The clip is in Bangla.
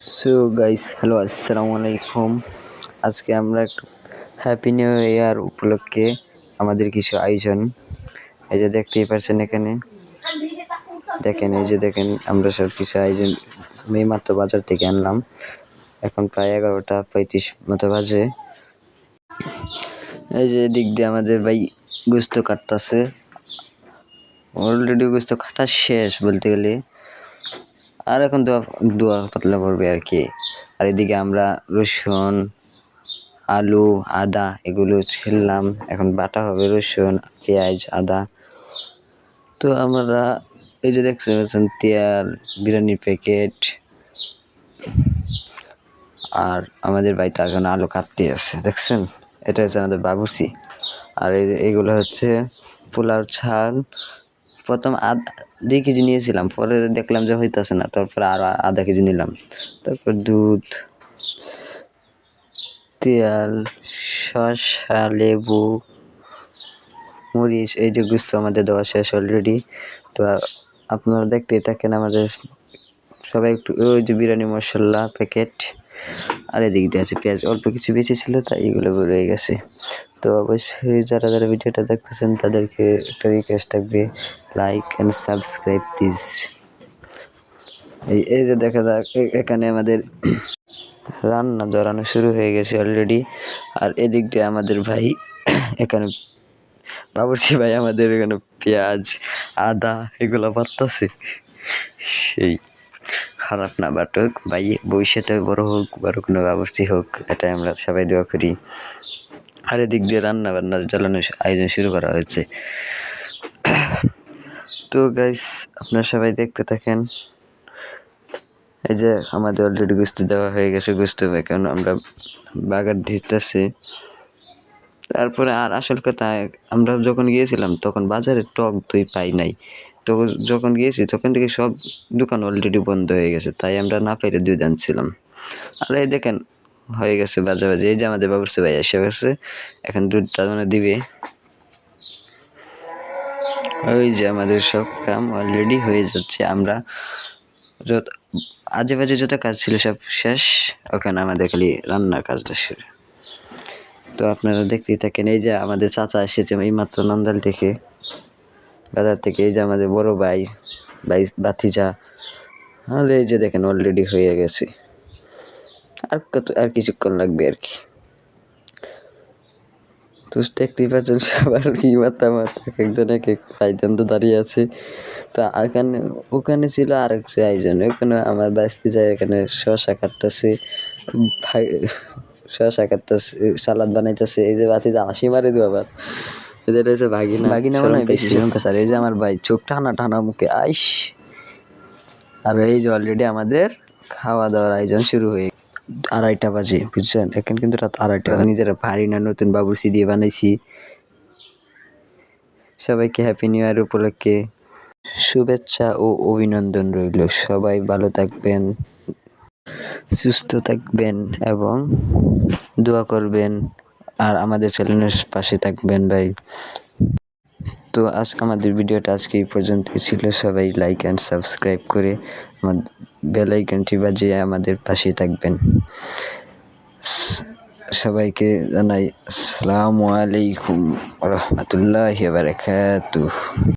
সো গাইস, হ্যালো, আসসালামু আলাইকুম। আজকে আমরা একটু হ্যাপি নিউ ইয়ার উপলক্ষে আমাদের কিছু আয়োজন, এই যে দেখতেই পাচ্ছেন এখানে দেখেন, এই যে দেখেন আমরা সব কিছু আয়োজন মাত্র বাজার থেকে আনলাম। এখন প্রায় 11:35 মতো বাজে। এই যে দিক দিয়ে আমাদের ভাই গোস্ত কাটতেছে, অলরেডি গোস্ত কাটা শেষ বলতে গেলে, আর এখন দোয়া পাতলা করবে আর কি। আর এদিকে আমরা রসুন, আলু, আদা এগুলো ছিললাম, এখন বাটা হবে রসুন, পেঁয়াজ, আদা। তো আমরা এই যে দেখছেন তেল, বিরিয়ানির প্যাকেট, আর আমাদের বাড়িতে এখন আলু কাটতে আছে, দেখছেন এটা হচ্ছে আমাদের বাবুর্চি। আর এইগুলো হচ্ছে পোলাও চাল। প্রথম 2 কেজি নিয়েছিলাম, পরে দেখলাম যে হইতেছে না, তারপরে আরো আধা কেজি নিলাম। তারপর দুধ, তেল, শসা, লেবু, মরিচ, এই যে গোস্ত আমাদের দেওয়া শেষ অলরেডি। তো আপনারা দেখতেই থাকেন, আমাদের সবাই একটু ওই যে বিরিয়ানি মশলা প্যাকেট, আর এদিক দিয়ে আছে পেঁয়াজ, অল্প কিছু বেশি ছিল তাই এগুলো রয়ে গেছে। তো অবশ্যই যারা যারা ভিডিওটা দেখতেছেন তাদেরকে একটা রিকোয়েস্ট থাকবে, লাইক অ্যান্ড সাবস্ক্রাইব প্লিজ। এই যে দেখা যাক, এখানে আমাদের রান্না ধরানো শুরু হয়ে গেছে অলরেডি। আর এদিক দিয়ে আমাদের ভাই এখানে বাবুর্চি ভাই আমাদের এখানে পেঁয়াজ, আদা এগুলো বাটতেছে। সেই খারাপ না বাটুক ভাই, ভবিষ্যতে বড় হোক, বড় কোনো বাবুর্চি হোক, এটাই আমরা সবাই দোয়া করি। আর এদিক দিয়ে রান্না বান্না জ্বালানোর আয়োজন শুরু করা হয়েছে। তো গাইস, আপনারা সবাই দেখতে থাকেন। এই যে আমাদের অলরেডি গোস্ত দেওয়া হয়ে গেছে, গোস্ত এখন আমরা বাগার দিতেছি। তারপরে আর আসল কথা, আমরা যখন গিয়েছিলাম তখন বাজারে টক দই পাই নাই। তো যখন গিয়েছি তখন থেকে সব দোকান অলরেডি বন্ধ হয়ে গেছে, তাই আমরা না পাইলে দুধ আনছিলাম। আর এই দেখেন হয়ে গেছে বাজাবাজি, এই যে আমাদের বাবুর্চি ভাই এসে গেছে, এখন দুধটা মানে দিবে। ওই যে আমাদের সব কাম অলরেডি হয়ে যাচ্ছে, আমরা যত আজে বাজে যত কাজ ছিল সব শেষ, ওখানে আমাদের খালি রান্নার কাজটা শুরু। তো আপনারা দেখতেই থাকেন। এই যে আমাদের চাচা এসেছে এই মাত্র নন্দাল থেকে, বাজার থেকে। এই যে আমাদের বড় ভাই ভাতিজা। আর এই যে দেখেন অলরেডি হয়ে গেছে, আর কিছুক্ষণ লাগবে আর কি। তো দেখতেই পাচ্ছেন সবার কি মাথা একজন এক এক পাইতেন দাঁড়িয়ে আছে। তো ওখানে ছিল আরেক আয়োজন, ওখানে আমার বাঁচতে যায়, এখানে শসা কাটতেছে, সালাদ বানাইতেছে। এই যে বাতিতে হাসি মারে দু আবার, এদের হচ্ছে ভাগিনা মনে হয় বেশি। স্যার এই যে আমার ভাই চোখ টানা মুখে আইস। আর এই যে অলরেডি আমাদের খাওয়া দাওয়ার আয়োজন শুরু হয়ে 2:30 বাজে, বুঝছেন? এখন কিন্তু রাত 2:30। নিজেরা পারি না, নতুন বাবুর্চি দিয়ে বানাইছি। সবাইকে হ্যাপি নিউ ইয়ার উপলক্ষে শুভেচ্ছা ও অভিনন্দন রইল। সবাই ভালো থাকবেন, সুস্থ থাকবেন এবং দোয়া করবেন, আর আমাদের চ্যানেলের পাশে থাকবেন ভাই। তো আমাদের ভিডিওটা আজকে এই পর্যন্তই ছিল। সবাই লাইক অ্যান্ড সাবস্ক্রাইব করে আমাদের বেল আইকনটি বাজিয়ে আমাদের পাশে থাকবেন। সবাইকে জানাই আসসালামু আলাইকুম ওয়া রাহমাতুল্লাহি ওয়া বারাকাতুহু।